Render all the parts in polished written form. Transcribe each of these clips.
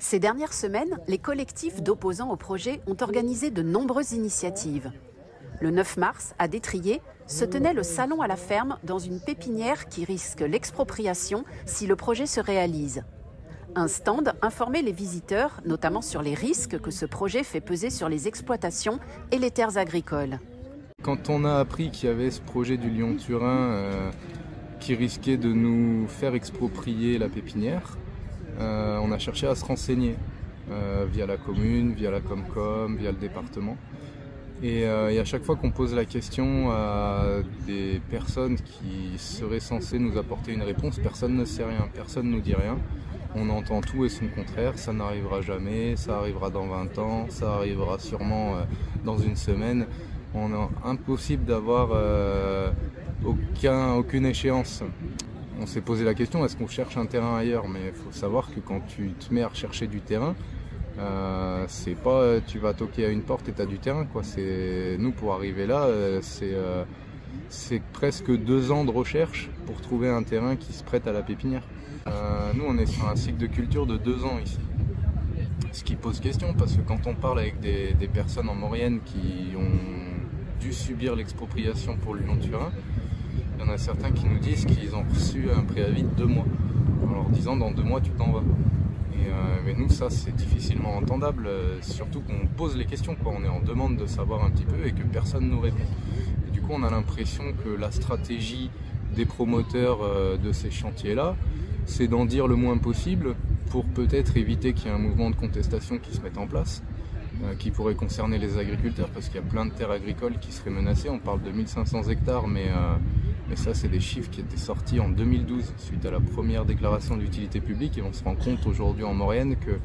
Ces dernières semaines, les collectifs d'opposants au projet ont organisé de nombreuses initiatives. Le 9 mars, à Détrier, se tenait le salon à la ferme dans une pépinière qui risque l'expropriation si le projet se réalise. Un stand informait les visiteurs, notamment sur les risques que ce projet fait peser sur les exploitations et les terres agricoles. Quand on a appris qu'il y avait ce projet du Lyon-Turin qui risquait de nous faire exproprier la pépinière, on a cherché à se renseigner via la commune, via la Comcom, via le département. Et à chaque fois qu'on pose la question à des personnes qui seraient censées nous apporter une réponse, personne ne sait rien, personne ne nous dit rien. On entend tout et son contraire, ça n'arrivera jamais, ça arrivera dans 20 ans, ça arrivera sûrement dans une semaine. On est impossible d'avoir aucune échéance. On s'est posé la question, est-ce qu'on cherche un terrain ailleurs? Mais il faut savoir que quand tu te mets à rechercher du terrain, c'est pas tu vas toquer à une porte et tu as du terrain, quoi. Nous, pour arriver là, c'est presque 2 ans de recherche pour trouver un terrain qui se prête à la pépinière. Nous, on est sur un cycle de culture de 2 ans ici. Ce qui pose question, parce que quand on parle avec des personnes en Maurienne qui ont dû subir l'expropriation pour le Lyon-Turin, il y en a certains qui nous disent qu'ils ont reçu un préavis de 2 mois, en leur disant dans 2 mois tu t'en vas. Mais nous, ça, c'est difficilement entendable, surtout qu'on pose les questions, quoi. On est en demande de savoir un petit peu et que personne nous répond. Et du coup, on a l'impression que la stratégie des promoteurs de ces chantiers-là, c'est d'en dire le moins possible pour peut-être éviter qu'il y ait un mouvement de contestation qui se mette en place, qui pourrait concerner les agriculteurs, parce qu'il y a plein de terres agricoles qui seraient menacées. On parle de 1500 hectares, mais ça, c'est des chiffres qui étaient sortis en 2012, suite à la première déclaration d'utilité publique, et on se rend compte aujourd'hui en Maurienne que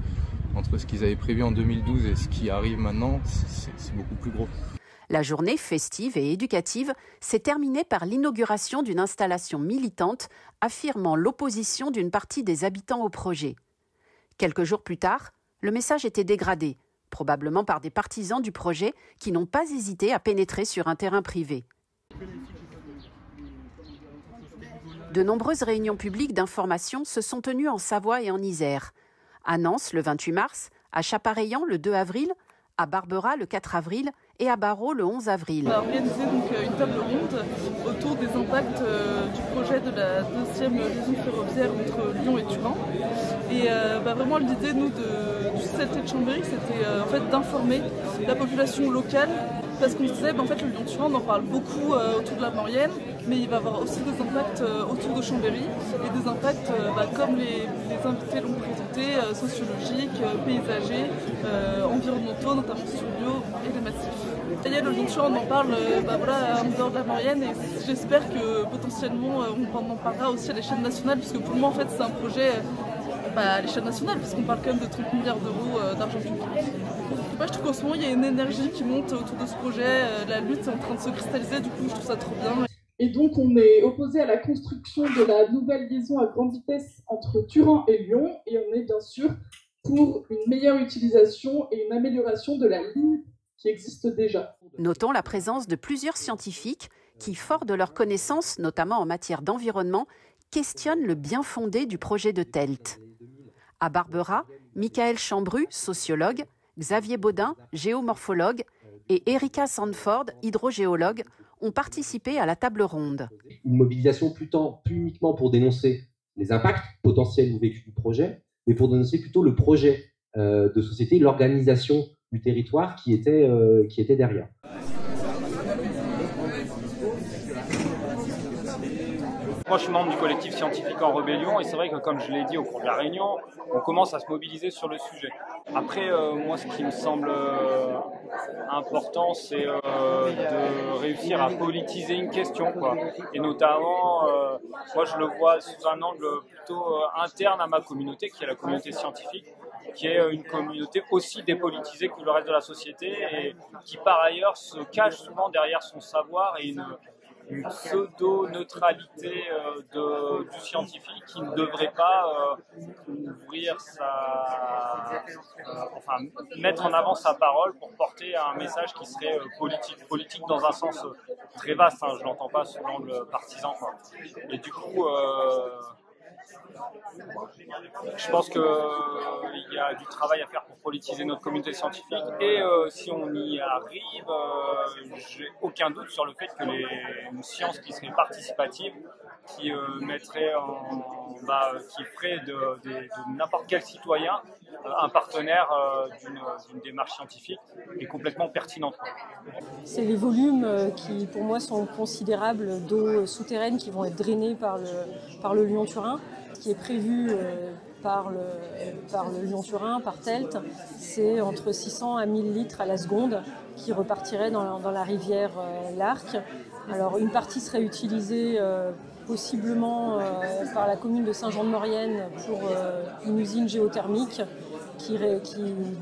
entre ce qu'ils avaient prévu en 2012 et ce qui arrive maintenant, c'est beaucoup plus gros. La journée festive et éducative s'est terminée par l'inauguration d'une installation militante affirmant l'opposition d'une partie des habitants au projet. Quelques jours plus tard, le message était dégradé, probablement par des partisans du projet qui n'ont pas hésité à pénétrer sur un terrain privé. De nombreuses réunions publiques d'information se sont tenues en Savoie et en Isère. À Nans le 28 mars, à Chapareillan le 2 avril, à Barbera le 4 avril et à Barrault le 11 avril. On a organisé donc une table ronde autour des impacts du projet de la 2e liaison ferroviaire entre Lyon et Turin. Et vraiment l'idée nous du CLT de Chambéry, c'était en fait d'informer la population locale, parce qu'on se disait en fait le Lyon-Turin, on en parle beaucoup autour de la Maurienne, mais il va y avoir aussi des impacts autour de Chambéry et des impacts comme les invités l'ont présenté, sociologiques, paysagers, environnementaux, notamment sur l'eau et les massifs. Ça y est, le Lyon-Turin, on en parle en dehors de la Maurienne, et j'espère que potentiellement on en parlera aussi à l'échelle nationale, puisque pour moi en fait c'est un projet à l'échelle nationale, puisqu'on parle quand même de 30 milliards d'euros d'argent public. Moi, je trouve qu'en ce moment il y a une énergie qui monte autour de ce projet, la lutte est en train de se cristalliser, du coup je trouve ça trop bien. Et donc on est opposé à la construction de la nouvelle liaison à grande vitesse entre Turin et Lyon, et on est bien sûr pour une meilleure utilisation et une amélioration de la ligne qui existe déjà. Notons la présence de plusieurs scientifiques qui, forts de leurs connaissances, notamment en matière d'environnement, questionnent le bien fondé du projet de TELT. À Barbera, Michael Chambru, sociologue, Xavier Baudin, géomorphologue, et Erika Sandford, hydrogéologue, ont participé à la table ronde. Une mobilisation plus uniquement pour dénoncer les impacts potentiels ou vécus du projet, mais pour dénoncer plutôt le projet de société, l'organisation du territoire qui était derrière. Moi, je suis membre du collectif scientifique en rébellion, et c'est vrai que, comme je l'ai dit au cours de la réunion, on commence à se mobiliser sur le sujet. Après, moi, ce qui me semble important, c'est de réussir à politiser une question, quoi. Et notamment, moi, je le vois sous un angle plutôt interne à ma communauté, qui est la communauté scientifique, qui est une communauté aussi dépolitisée que le reste de la société, et qui, par ailleurs, se cache souvent derrière son savoir et une pseudo-neutralité du scientifique qui ne devrait pas mettre en avant sa parole pour porter un message qui serait politique dans un sens très vaste, hein, je l'entends pas sous l'angle partisan, quoi. Et du coup, je pense qu'il y a du travail à faire pour politiser notre communauté scientifique. Et si on y arrive, j'ai aucun doute sur le fait que une science qui serait participative, qui qui ferait de n'importe quel citoyen un partenaire d'une démarche scientifique est complètement pertinente. C'est les volumes qui, pour moi, sont considérables d'eau souterraine qui vont être drainés par le Lyon-Turin. Ce qui est prévu par le Lyon-Turin, par TELT, c'est entre 600 à 1000 litres à la seconde qui repartiraient dans la rivière l'Arc. Alors une partie serait utilisée possiblement par la commune de Saint-Jean-de-Maurienne pour une usine géothermique qui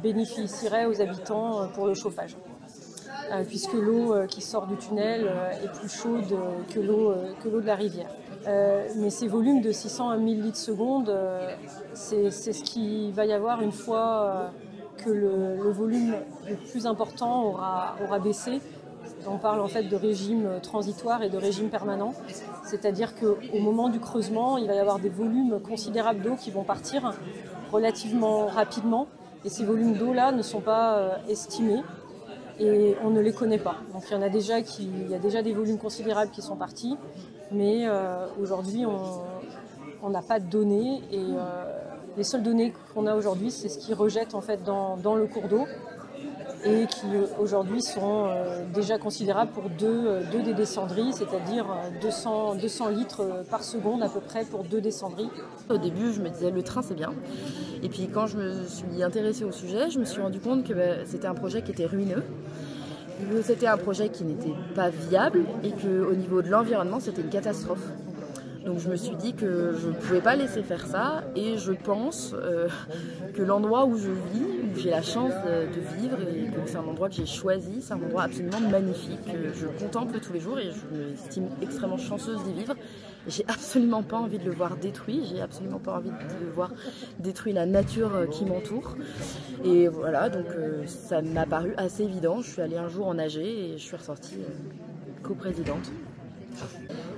bénéficierait aux habitants pour le chauffage. Puisque l'eau qui sort du tunnel est plus chaude que l'eau de la rivière. Mais ces volumes de 600 à 1000 litres seconde, c'est ce qu'il va y avoir une fois que le volume le plus important aura baissé. On parle en fait de régime transitoire et de régime permanent. C'est-à-dire qu'au moment du creusement, il va y avoir des volumes considérables d'eau qui vont partir relativement rapidement. Et ces volumes d'eau-là ne sont pas estimés. Et on ne les connaît pas. Donc il y a déjà des volumes considérables qui sont partis, mais aujourd'hui on n'a pas de données et les seules données qu'on a aujourd'hui, c'est ce qui rejette en fait dans le cours d'eau et qui aujourd'hui sont déjà considérables pour deux des descendries, c'est-à-dire 200 litres par seconde à peu près pour 2 descendries. Au début, je me disais le train c'est bien. Et puis quand je me suis intéressée au sujet, je me suis rendu compte que c'était un projet qui était ruineux, que c'était un projet qui n'était pas viable et qu'au niveau de l'environnement, c'était une catastrophe. Donc je me suis dit que je ne pouvais pas laisser faire ça et je pense que l'endroit où je vis, où j'ai la chance de vivre et que c'est un endroit que j'ai choisi, c'est un endroit absolument magnifique que je contemple tous les jours et je m'estime extrêmement chanceuse d'y vivre. J'ai absolument pas envie de le voir détruit, j'ai absolument pas envie de voir détruit la nature qui m'entoure. Et voilà, donc ça m'a paru assez évident. Je suis allée un jour en nager et je suis ressortie coprésidente.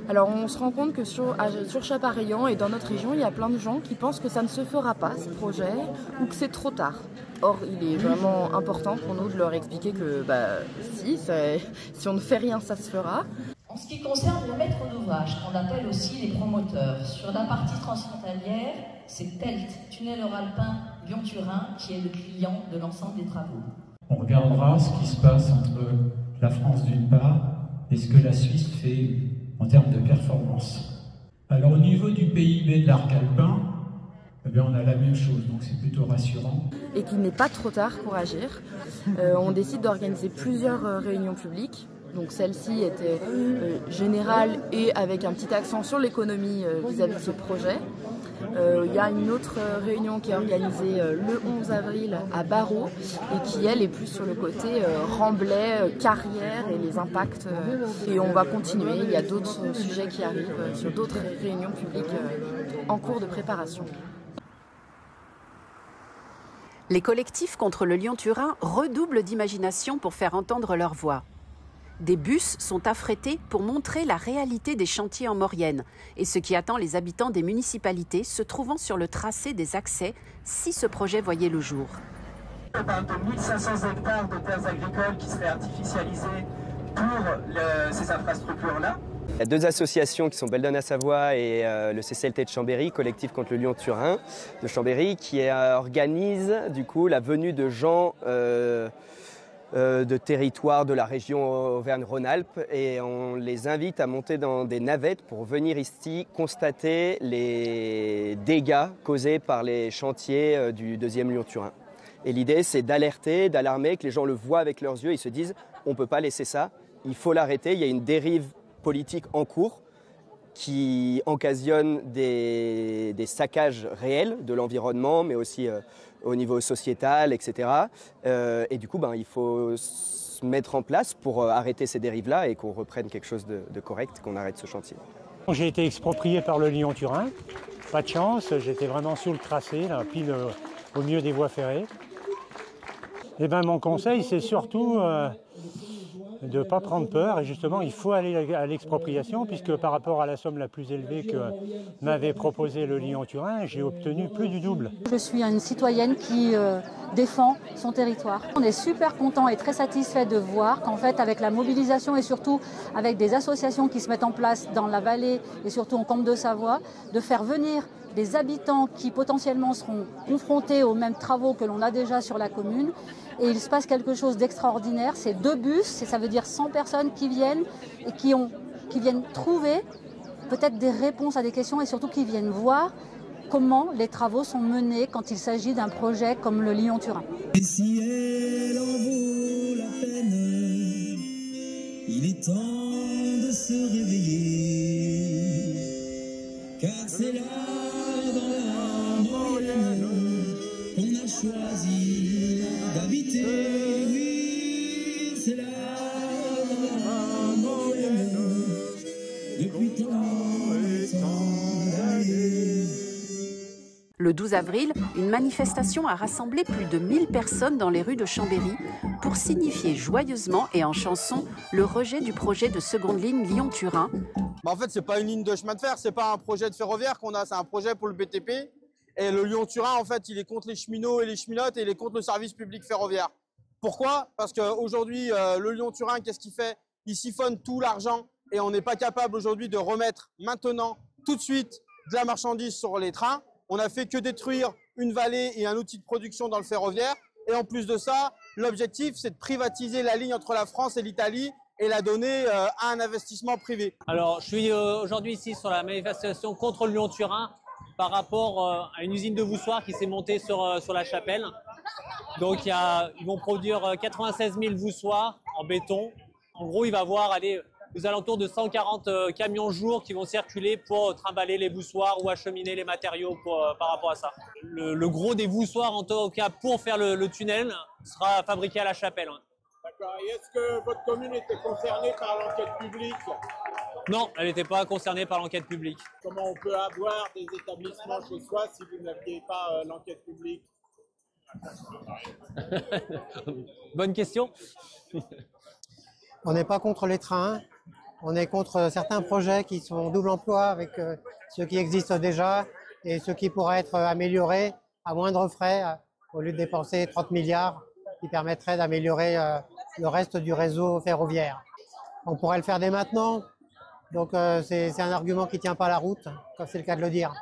Alors on se rend compte que sur Chapareillan et dans notre région, il y a plein de gens qui pensent que ça ne se fera pas ce projet ou que c'est trop tard. Or il est vraiment important pour nous de leur expliquer que si on ne fait rien, ça se fera. En ce qui concerne le maître d'ouvrage, qu'on appelle aussi les promoteurs, sur la partie transfrontalière, c'est TELT, Tunnel Euralpin Lyon-Turin, qui est le client de l'ensemble des travaux. On regardera ce qui se passe entre la France d'une part et ce que la Suisse fait en termes de performance. Alors au niveau du PIB de l'arc alpin, on a la même chose, donc c'est plutôt rassurant. Et qu'il n'est pas trop tard pour agir. On décide d'organiser plusieurs réunions publiques. Donc celle-ci était générale et avec un petit accent sur l'économie vis-à-vis de ce projet. Il y a une autre réunion qui est organisée le 11 avril à Barreau et qui elle est plus sur le côté remblai, carrière et les impacts. Et on va continuer, il y a d'autres sujets qui arrivent sur d'autres réunions publiques en cours de préparation. Les collectifs contre le Lyon-Turin redoublent d'imagination pour faire entendre leur voix. Des bus sont affrétés pour montrer la réalité des chantiers en Maurienne et ce qui attend les habitants des municipalités se trouvant sur le tracé des accès si ce projet voyait le jour. On parle de 1500 hectares de terres agricoles qui seraient artificialisées pour ces infrastructures-là. Il y a 2 associations qui sont Belledonne à Savoie et le CCLT de Chambéry, collectif contre le Lyon-Turin de Chambéry, qui organise du coup la venue de gens de territoire de la région Auvergne-Rhône-Alpes et on les invite à monter dans des navettes pour venir ici constater les dégâts causés par les chantiers du 2e Lyon-Turin. Et l'idée c'est d'alerter, d'alarmer, que les gens le voient avec leurs yeux, ils se disent on ne peut pas laisser ça, il faut l'arrêter, il y a une dérive politique en cours qui occasionne des saccages réels de l'environnement, mais aussi au niveau sociétal, etc. Et du coup, il faut se mettre en place pour arrêter ces dérives-là et qu'on reprenne quelque chose de correct, qu'on arrête ce chantier. J'ai été exproprié par le Lyon-Turin. Pas de chance, j'étais vraiment sur le tracé, là, pile au milieu des voies ferrées. Et mon conseil, c'est surtout de ne pas prendre peur. Et justement, il faut aller à l'expropriation, puisque par rapport à la somme la plus élevée que m'avait proposé le Lyon-Turin, j'ai obtenu plus du double. Je suis une citoyenne qui défend son territoire. On est super content et très satisfait de voir qu'en fait, avec la mobilisation et surtout avec des associations qui se mettent en place dans la vallée et surtout en Combe de Savoie, de faire venir des habitants qui potentiellement seront confrontés aux mêmes travaux que l'on a déjà sur la commune. Et il se passe quelque chose d'extraordinaire. C'est 2 bus, et ça veut dire 100 personnes qui viennent et qui viennent trouver peut-être des réponses à des questions et surtout qui viennent voir comment les travaux sont menés quand il s'agit d'un projet comme le Lyon-Turin. Et si elle en vaut la peine, il est temps de se réveiller, car c'est là dans la moyenne qu'on a choisi d'habiter. Oui, c'est là dans la moyenne depuis tant d'années. Le 12 avril, une manifestation a rassemblé plus de 1000 personnes dans les rues de Chambéry pour signifier joyeusement et en chanson le rejet du projet de seconde ligne Lyon-Turin. En fait, c'est pas une ligne de chemin de fer, c'est pas un projet de ferroviaire qu'on a, c'est un projet pour le BTP. Et le Lyon-Turin, en fait, il est contre les cheminots et les cheminotes et il est contre le service public ferroviaire. Pourquoi? Parce qu'aujourd'hui, le Lyon-Turin, qu'est-ce qu'il fait? Il siphonne tout l'argent et on n'est pas capable aujourd'hui de remettre maintenant, tout de suite, de la marchandise sur les trains. On n'a fait que détruire une vallée et un outil de production dans le ferroviaire. Et en plus de ça, l'objectif, c'est de privatiser la ligne entre la France et l'Italie et la donner à un investissement privé. Alors, je suis aujourd'hui ici sur la manifestation contre le Lyon-Turin par rapport à une usine de voussoirs qui s'est montée sur la Chapelle. Donc, ils vont produire 96 000 voussoirs en béton. En gros, il va y avoir aux alentours de 140 camions jour qui vont circuler pour trimballer les voussoirs ou acheminer les matériaux par rapport à ça. Le gros des voussoirs, en tout cas pour faire le tunnel, sera fabriqué à la Chapelle. Ouais. D'accord. Et est-ce que votre commune était concernée par l'enquête publique? Non, elle n'était pas concernée par l'enquête publique. Comment on peut avoir des établissements chez soi si vous n'aviez pas l'enquête publique? Bonne question. On n'est pas contre les trains, on est contre certains projets qui sont double emploi avec ceux qui existent déjà et ceux qui pourraient être améliorés à moindre frais au lieu de dépenser 30 milliards qui permettraient d'améliorer le reste du réseau ferroviaire. On pourrait le faire dès maintenant, donc c'est un argument qui ne tient pas la route, comme c'est le cas de le dire.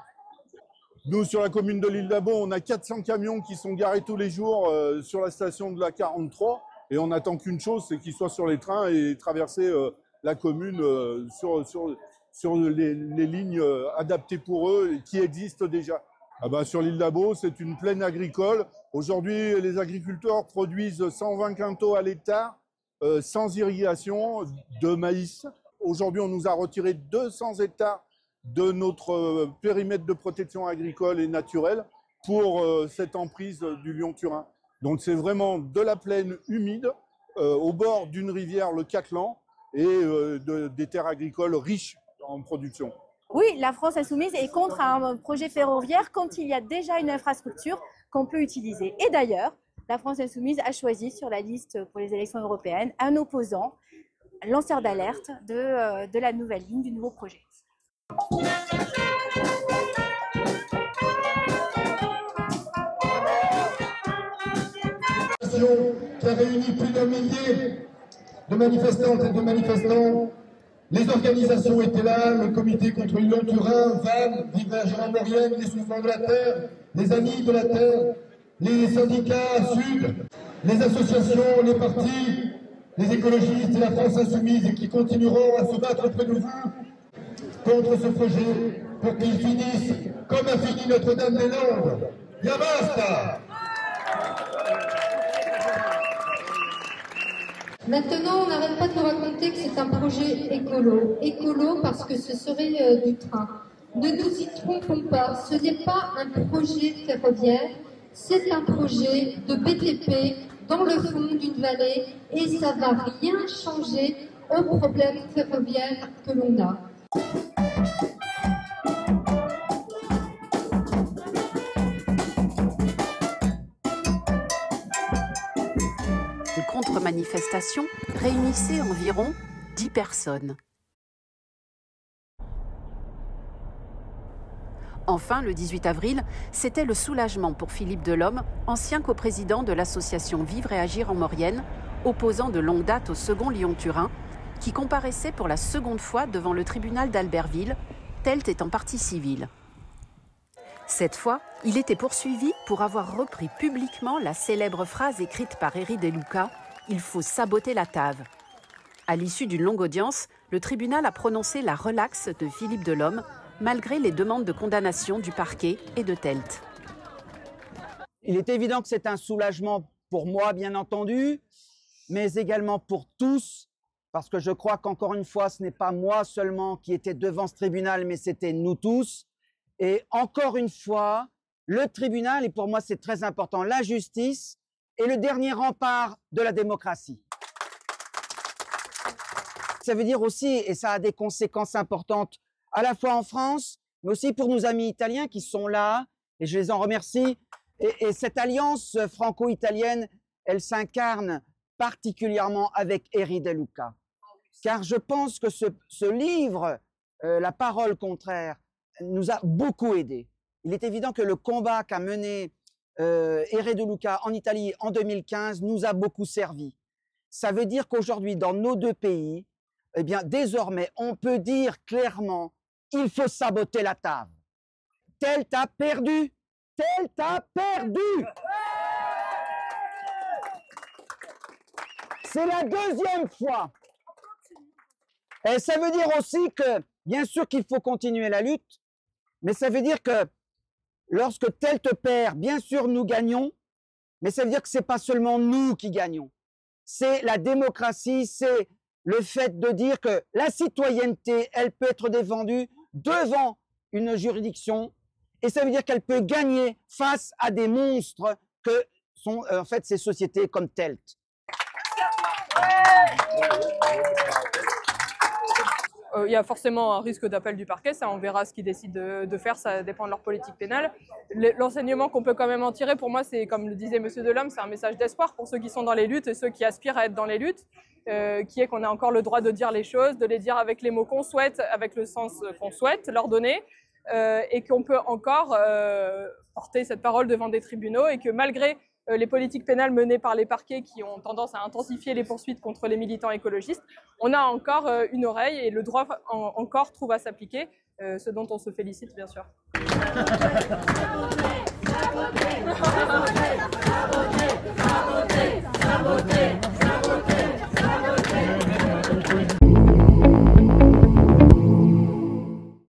Nous, sur la commune de l'Île d'Abo, on a 400 camions qui sont garés tous les jours sur la station de la 43 et on n'attend qu'une chose, c'est qu'ils soient sur les trains et traverser la commune sur les lignes adaptées pour eux et qui existent déjà. Ah ben, sur l'île d'Abo, c'est une plaine agricole. Aujourd'hui, les agriculteurs produisent 120 quintaux à l'hectare sans irrigation de maïs. Aujourd'hui, on nous a retiré 200 hectares de notre périmètre de protection agricole et naturelle pour cette emprise du Lyon-Turin. Donc c'est vraiment de la plaine humide au bord d'une rivière, le Cattelan, et des terres agricoles riches en production. Oui, la France insoumise est contre un projet ferroviaire quand il y a déjà une infrastructure qu'on peut utiliser. Et d'ailleurs, la France insoumise a choisi sur la liste pour les élections européennes un opposant, lanceur d'alerte de la nouvelle ligne, du nouveau projet. Qui a réuni plus d'1 millier de manifestantes et de manifestants. Les organisations étaient là, le comité contre le Lyon-Turin, VAM, Vive Maurienne, les Souverains de la Terre, les Amis de la Terre, les syndicats Sud, les associations, les partis, les écologistes et la France insoumise qui continueront à se battre auprès de vous contre ce projet pour qu'il finisse comme a fini Notre-Dame-des-Landes. Ya basta! Maintenant, on n'arrête pas de nous raconter que c'est un projet écolo. Écolo parce que ce serait du train. Ne nous y trompons pas, ce n'est pas un projet ferroviaire, c'est un projet de BTP dans le fond d'une vallée et ça ne va rien changer aux problèmes ferroviaires que l'on a. manifestation réunissait environ 10 personnes. Enfin, le 18 avril, c'était le soulagement pour Philippe Delhomme, ancien coprésident de l'association Vivre et Agir en Maurienne, opposant de longue date au second Lyon-Turin, qui comparaissait pour la seconde fois devant le tribunal d'Albertville, Telt étant partie civile. Cette fois, il était poursuivi pour avoir repris publiquement la célèbre phrase écrite par Eri De Luca « Il faut saboter la Tave ». À l'issue d'une longue audience, le tribunal a prononcé la relaxe de Philippe Delhomme, malgré les demandes de condamnation du parquet et de Telt. Il est évident que c'est un soulagement pour moi, bien entendu, mais également pour tous, parce que je crois qu'encore une fois, ce n'est pas moi seulement qui était devant ce tribunal, mais c'était nous tous. Et encore une fois, le tribunal, et pour moi c'est très important, la justice est le dernier rempart de la démocratie. Ça veut dire aussi, et ça a des conséquences importantes, à la fois en France, mais aussi pour nos amis italiens qui sont là, et je les en remercie. Et cette alliance franco-italienne, elle s'incarne particulièrement avec Eri De Luca. Car je pense que ce livre, La parole contraire, nous a beaucoup aidés. Il est évident que le combat qu'a mené Eri De Luca en Italie en 2015 nous a beaucoup servi. Ça veut dire qu'aujourd'hui, dans nos deux pays, eh bien, désormais, on peut dire clairement il faut saboter la Tave. Telt a perdu. Telt a perdu. C'est la deuxième fois. Et ça veut dire aussi que, bien sûr qu'il faut continuer la lutte, mais ça veut dire que lorsque Telt perd, bien sûr nous gagnons, mais ça veut dire que ce n'est pas seulement nous qui gagnons. C'est la démocratie, c'est le fait de dire que la citoyenneté, elle peut être défendue devant une juridiction, et ça veut dire qu'elle peut gagner face à des monstres que sont en fait ces sociétés comme Telt. Il y a forcément un risque d'appel du parquet, ça on verra ce qu'ils décident de faire, ça dépend de leur politique pénale. L'enseignement qu'on peut quand même en tirer, pour moi, c'est comme le disait M. Delhomme, c'est un message d'espoir pour ceux qui sont dans les luttes et ceux qui aspirent à être dans les luttes, qui est qu'on a encore le droit de dire les choses, de les dire avec les mots qu'on souhaite, avec le sens qu'on souhaite leur donner, et qu'on peut encore porter cette parole devant des tribunaux, et que malgré les politiques pénales menées par les parquets qui ont tendance à intensifier les poursuites contre les militants écologistes, on a encore une oreille et le droit encore trouve à s'appliquer, ce dont on se félicite bien sûr. Saboter, saboter, saboter, saboter.